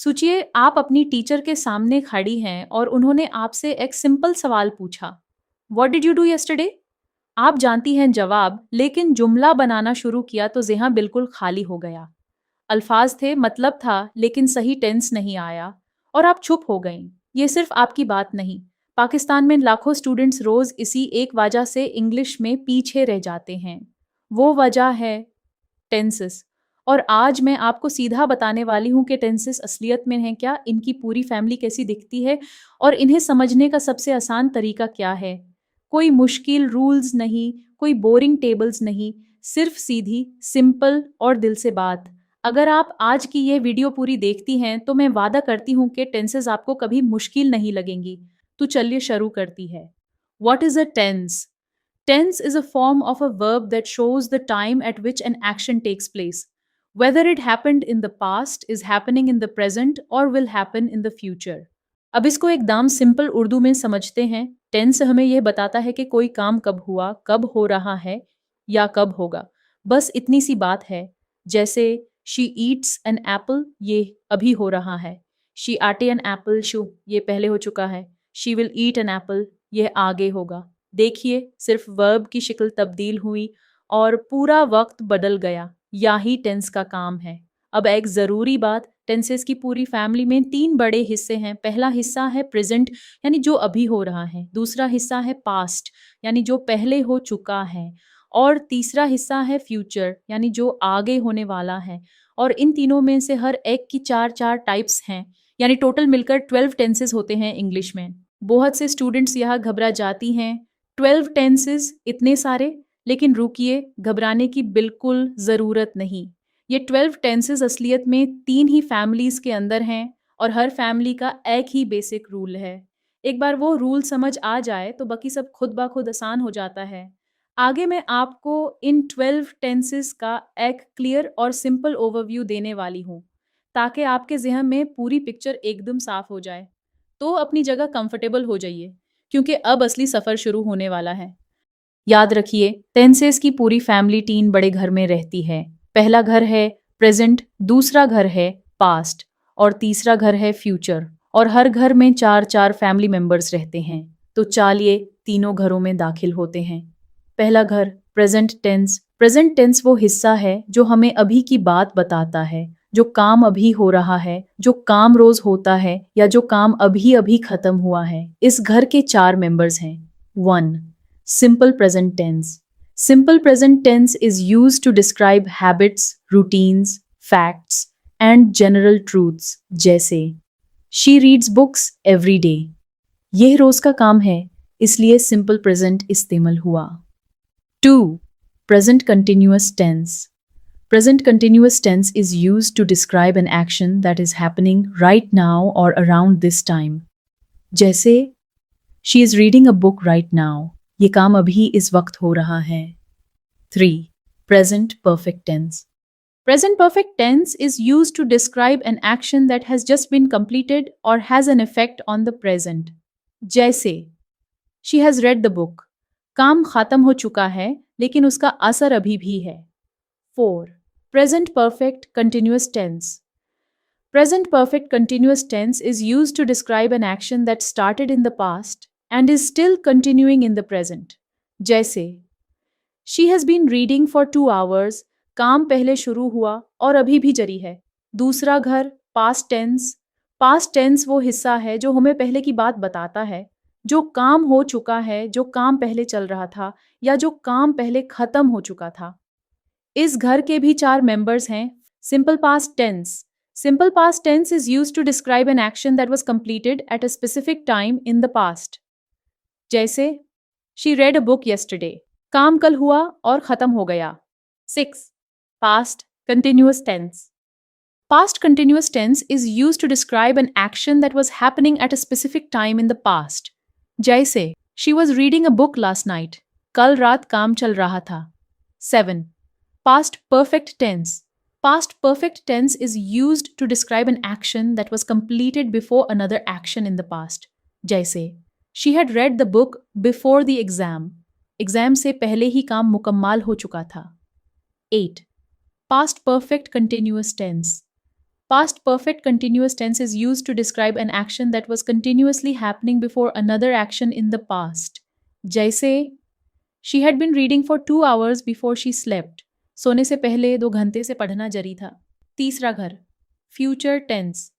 सोचिए आप अपनी टीचर के सामने खड़ी हैं और उन्होंने आपसे एक सिंपल सवाल पूछा, what did you do yesterday? आप जानती हैं जवाब, लेकिन जुमला बनाना शुरू किया तो ज़ेहन बिल्कुल खाली हो गया। अल्फाज थे, मतलब था, लेकिन सही टेंस नहीं आया और आप चुप हो गईं। ये सिर्फ आपकी बात नहीं, पाकिस्तान में लाखों स्टूडेंट्स रोज इसी एक वजह से इंग्लिश में पीछे रह जाते हैं। वो वजह है टेंसेस। और आज मैं आपको सीधा बताने वाली हूँ कि टेंसेस असलियत में हैं क्या, इनकी पूरी फैमिली कैसी दिखती है और इन्हें समझने का सबसे आसान तरीका क्या है। कोई मुश्किल रूल्स नहीं, कोई बोरिंग टेबल्स नहीं, सिर्फ सीधी, सिंपल और दिल से बात। अगर आप आज की ये वीडियो पूरी देखती हैं तो मैं वादा करती हूँ कि टेंसेस आपको कभी मुश्किल नहीं लगेंगी। तो चलिए शुरू करती है। What is a tense? Tense is a form of a verb that shows the time at which an action takes place, whether it happened in the past, is happening in the present, or will happen in the future. अब इसको एकदम simple Urdu में समझते हैं। Tense हमें यह बताता है कि कोई काम कब हुआ, कब हो रहा है या कब होगा। बस इतनी सी बात है। जैसे शी ईट्स एन एप्पल, ये अभी हो रहा है। शी आटे एन एप्पल शू, ये पहले हो चुका है। She will eat an apple, यह आगे होगा। देखिए, सिर्फ वर्ब की शक्ल तब्दील हुई और पूरा वक्त बदल गया। यही टेंस का काम है। अब एक ज़रूरी बात, टेंसेस की पूरी फैमिली में 3 बड़े हिस्से हैं। पहला हिस्सा है प्रेजेंट, यानी जो अभी हो रहा है। दूसरा हिस्सा है पास्ट, यानी जो पहले हो चुका है। और तीसरा हिस्सा है फ्यूचर, यानी जो आगे होने वाला है। और इन तीनों में से हर एक की 4-4 टाइप्स हैं, यानी टोटल मिलकर 12 टेंसेस होते हैं इंग्लिश में। बहुत से स्टूडेंट्स यहाँ घबरा जाती हैं, 12 टेंसेस इतने सारे। लेकिन रुकिए, घबराने की बिल्कुल ज़रूरत नहीं। ये 12 टेंसेस असलियत में 3 ही फैमिलीज़ के अंदर हैं और हर फैमिली का एक ही बेसिक रूल है। एक बार वो रूल समझ आ जाए तो बाकी सब खुद ब खुद आसान हो जाता है। आगे मैं आपको इन 12 टेंसेस का एक क्लियर और सिंपल ओवरव्यू देने वाली हूँ, ताकि आपके ज़हन में पूरी पिक्चर एकदम साफ हो जाए। तो अपनी जगह कंफर्टेबल हो जाइए, क्योंकि अब असली सफ़र शुरू होने वाला है। याद रखिए, टेंसेस की पूरी फैमिली 3 बड़े घर में रहती है। पहला घर है प्रेजेंट, दूसरा घर है पास्ट और तीसरा घर है फ्यूचर। और हर घर में 4-4 फैमिली मेंबर्स रहते हैं। तो चलिए तीनों घरों में दाखिल होते हैं। पहला घर प्रेजेंट टेंस। प्रेजेंट टेंस वो हिस्सा है जो हमें अभी की बात बताता है, जो काम अभी हो रहा है, जो काम रोज होता है या जो काम अभी अभी खत्म हुआ है। इस घर के 4 मेंबर्स हैं। 1. Simple present tense. Simple present tense is used to describe habits, routines, facts, and general truths. जैसे She reads books every day. यह रोज का काम है, इसलिए simple present इस्तेमाल हुआ। 2. Present continuous tense. Present continuous tense is used to describe an action that is happening right now or around this time. जैसे She is reading a book right now. ये काम अभी इस वक्त हो रहा है। 3. Present perfect tense. Present perfect tense is used to describe an action that has just been completed or has an effect on the present. जैसे She has read the book. काम खत्म हो चुका है, लेकिन उसका असर अभी भी है। 4. Present perfect continuous tense. Present perfect continuous tense is used to describe an action that started in the past and is still continuing in the present. जैसे She has been reading for 2 hours. काम पहले शुरू हुआ और अभी भी जारी है। दूसरा घर past tense. Past tense वो हिस्सा है जो हमें पहले की बात बताता है, जो काम हो चुका है, जो काम पहले चल रहा था या जो काम पहले खत्म हो चुका था। इस घर के भी 4 मेंबर्स हैं। Simple past tense. Simple past tense is used to describe an action that was completed at a specific time in the past. जैसे She read a book yesterday. काम कल हुआ और खत्म हो गया। 6. Past continuous tense. Past continuous tense is used to describe an action that was happening at a specific time in the past. जैसे She was reading a book last night. कल रात काम चल रहा था। 7. Past perfect tense. Past perfect tense is used to describe an action that was completed before another action in the past. जैसे She had read the book before the exam. Exam से पहले ही काम मुकम्मल हो चुका था। 8. Past perfect continuous tense. Past perfect continuous tense is used to describe an action that was continuously happening before another action in the past. जैसे She had been reading for 2 hours before she slept. सोने से पहले 2 घंटे से पढ़ना जारी था। तीसरा घर, फ्यूचर टेंस।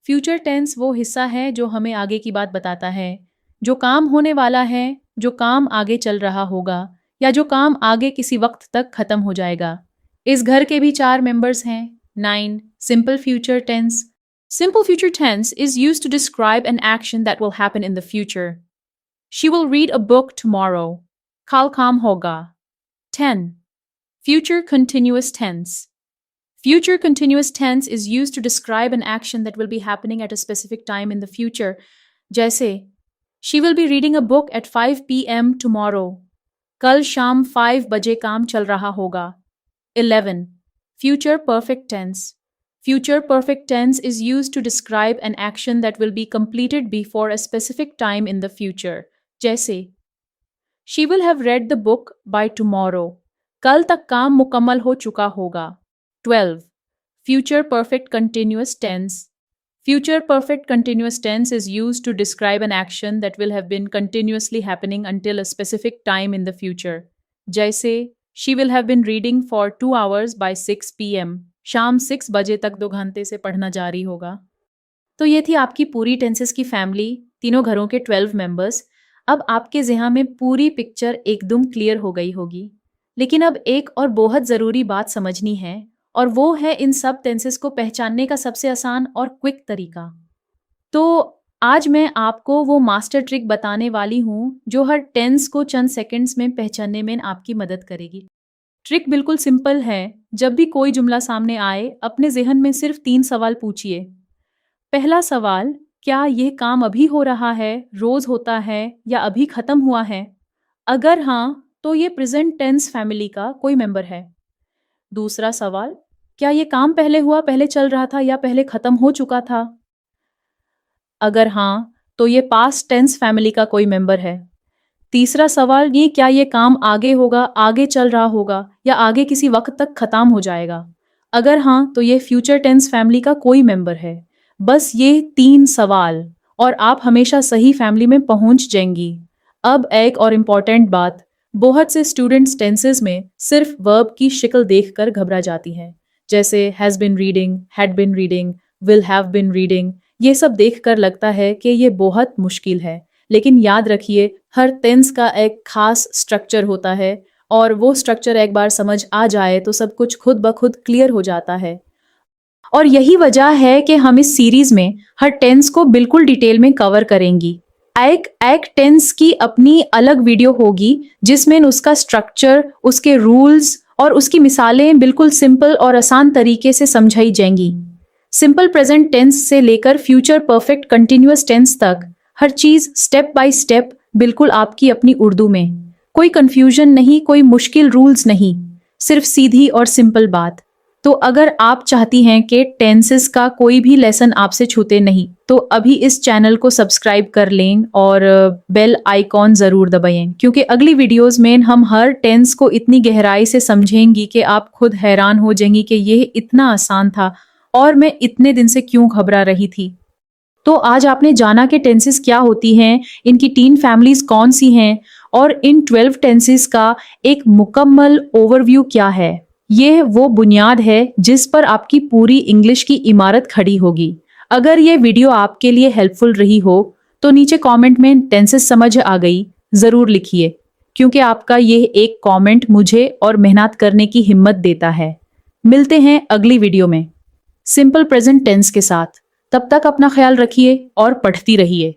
फ्यूचर टेंस वो हिस्सा है जो हमें आगे की बात बताता है, जो काम होने वाला है, जो काम आगे चल रहा होगा या जो काम आगे किसी वक्त तक खत्म हो जाएगा। इस घर के भी 4 मेंबर्स हैं। 9. Simple future tense. Simple future tense is used to describe an action that will happen in the future. She will read a book tomorrow. Kal kam hoga. 10. Future continuous tense. Future continuous tense is used to describe an action that will be happening at a specific time in the future. जैसे She will be reading a book at 5 p.m. tomorrow. कल शाम 5 बजे काम चल रहा होगा। 11. Future perfect tense. Future perfect tense is used to describe an action that will be completed before a specific time in the future. जैसे She will have read the book by tomorrow. कल तक काम मुकम्मल हो चुका होगा। 12. Future perfect continuous tense. Future perfect continuous tense is used to describe an action that will have been continuously happening until a specific time in the future. जैसे She will have been reading for 2 hours by 6 p.m. शाम 6 बजे तक 2 घंटे से पढ़ना जारी होगा। तो ये थी आपकी पूरी टेंसेस की फैमिली, तीनों घरों के 12 मेंबर्स। अब आपके ज़हन में पूरी पिक्चर एकदम क्लियर हो गई होगी। लेकिन अब एक और बहुत ज़रूरी बात समझनी है, और वो है इन सब टेंसेस को पहचानने का सबसे आसान और क्विक तरीका। तो आज मैं आपको वो मास्टर ट्रिक बताने वाली हूँ जो हर टेंस को चंद सेकंड्स में पहचानने में आपकी मदद करेगी। ट्रिक बिल्कुल सिंपल है। जब भी कोई जुमला सामने आए, अपने ज़हन में सिर्फ 3 सवाल पूछिए। पहला सवाल, क्या ये काम अभी हो रहा है, रोज़ होता है या अभी ख़त्म हुआ है? अगर हाँ, तो ये प्रेजेंट टेंस फैमिली का कोई मेंबर है। दूसरा सवाल, क्या ये काम पहले हुआ, पहले चल रहा था या पहले ख़त्म हो चुका था? अगर हाँ, तो ये पास्ट टेंस फैमिली का कोई मेंबर है। तीसरा सवाल, ये क्या ये काम आगे होगा, आगे चल रहा होगा या आगे किसी वक्त तक ख़त्म हो जाएगा? अगर हाँ, तो ये फ्यूचर टेंस फैमिली का कोई मेंबर है। बस ये 3 सवाल और आप हमेशा सही फैमिली में पहुंच जाएंगी। अब एक और इम्पॉर्टेंट बात, बहुत से स्टूडेंट्स टेंसेस में सिर्फ वर्ब की शक्ल देखकर घबरा जाती हैं, जैसे has been reading, had been reading, will have been reading. ये सब देखकर लगता है कि ये बहुत मुश्किल है, लेकिन याद रखिए हर टेंस का एक खास स्ट्रक्चर होता है और वो स्ट्रक्चर एक बार समझ आ जाए तो सब कुछ खुद ब खुद क्लियर हो जाता है। और यही वजह है कि हम इस सीरीज में हर टेंस को बिल्कुल डिटेल में कवर करेंगी। एक टेंस की अपनी अलग वीडियो होगी जिसमें उसका स्ट्रक्चर, उसके रूल्स और उसकी मिसालें बिल्कुल सिंपल और आसान तरीके से समझाई जाएंगी। सिंपल प्रेजेंट टेंस से लेकर फ्यूचर परफेक्ट कंटिन्यूअस टेंस तक हर चीज स्टेप बाय स्टेप बिल्कुल आपकी अपनी उर्दू में। कोई कंफ्यूजन नहीं, कोई मुश्किल रूल्स नहीं, सिर्फ सीधी और सिंपल बात। तो अगर आप चाहती हैं कि टेंसेस का कोई भी लेसन आपसे छूटे नहीं, तो अभी इस चैनल को सब्सक्राइब कर लें और बेल आइकॉन ज़रूर दबाएं, क्योंकि अगली वीडियोस में हम हर टेंस को इतनी गहराई से समझेंगी कि आप खुद हैरान हो जाएंगी कि यह इतना आसान था और मैं इतने दिन से क्यों घबरा रही थी। तो आज आपने जाना कि टेंसेस क्या होती हैं, इनकी 3 फैमिलीज कौन सी हैं और इन 12 टेंसेस का एक मुकम्मल ओवरव्यू क्या है। ये वो बुनियाद है जिस पर आपकी पूरी इंग्लिश की इमारत खड़ी होगी। अगर ये वीडियो आपके लिए हेल्पफुल रही हो तो नीचे कमेंट में टेंसेस समझ आ गई ज़रूर लिखिए, क्योंकि आपका ये एक कमेंट मुझे और मेहनत करने की हिम्मत देता है। मिलते हैं अगली वीडियो में सिंपल प्रेजेंट टेंस के साथ। तब तक अपना ख्याल रखिए और पढ़ती रहिए।